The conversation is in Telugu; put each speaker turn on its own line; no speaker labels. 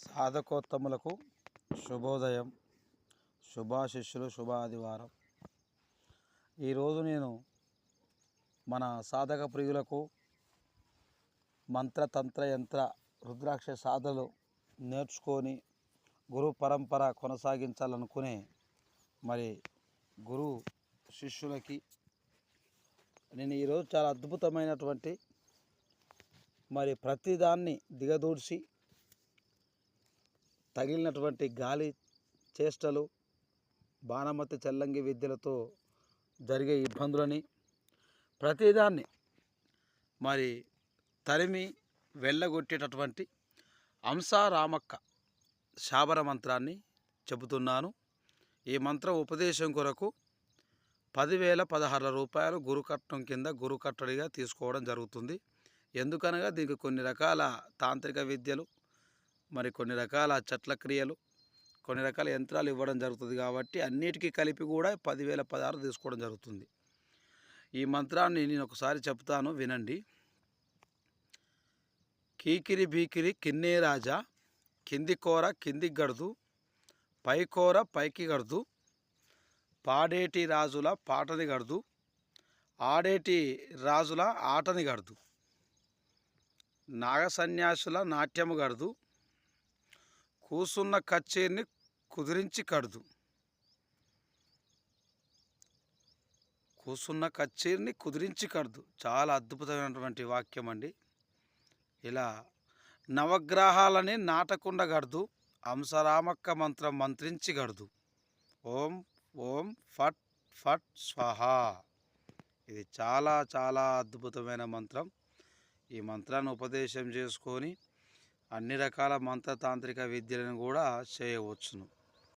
సాధకోత్తములకు శుభోదయం, శుభాశిష్యులు, శుభ ఆదివారం. ఈరోజు నేను మన సాధక ప్రియులకు మంత్రతంత్ర యంత్ర రుద్రాక్ష సాధనలు నేర్చుకొని గురు పరంపర కొనసాగించాలనుకునే మరి గురు శిష్యులకి నేను ఈరోజు చాలా అద్భుతమైనటువంటి మరి ప్రతిదాన్ని దిగదూడ్చి తగిలినటువంటి గాలి చేష్టలు, బాణమతి చెల్లంగి విద్యలతో జరిగే ఇబ్బందులని ప్రతిదాన్ని మరి తరిమి వెళ్ళగొట్టేటటువంటి అంశారామక్క శాబర మంత్రాన్ని చెబుతున్నాను. ఈ మంత్రం ఉపదేశం కొరకు 10,016 రూపాయలు గురుకట్నం కింద గురుకట్టడిగా తీసుకోవడం జరుగుతుంది. ఎందుకనగా దీనికి కొన్ని రకాల తాంత్రిక విద్యలు, మరి కొన్ని రకాల చెట్ల క్రియలు, కొన్ని రకాల యంత్రాలు ఇవ్వడం జరుగుతుంది. కాబట్టి అన్నిటికీ కలిపి కూడా 10,016 తీసుకోవడం జరుగుతుంది. ఈ మంత్రాన్ని నేను ఒకసారి చెప్తాను, వినండి. కీకిరి బీకిరి కిన్నే రాజా, కింది కోర కింది గడుదు, పై కోర పైకి గడుదు, పాడేటి రాజుల పాటని గడుదు, ఆడేటి రాజుల ఆటని గడుదు, నాగసన్యాసుల నాట్యము గడుదు, కూసున్న కచ్చేరిని కుదిరించి కడుదు, కూసున్న కచ్చేరిని కుదిరించి కడుదు. చాలా అద్భుతమైనటువంటి వాక్యం అండి. ఇలా నవగ్రహాలని నాటకుండా గడుదు, అంశరామక్క మంత్రం మంత్రించి గడుదు. ఓం ఓం ఫట్ ఫట్ స్వహ. ఇది చాలా చాలా అద్భుతమైన మంత్రం. ఈ మంత్రాన్ని ఉపదేశం చేసుకొని అన్ని రకాల మంత్రతాంత్రిక విద్యలను కూడా చేయవచ్చును.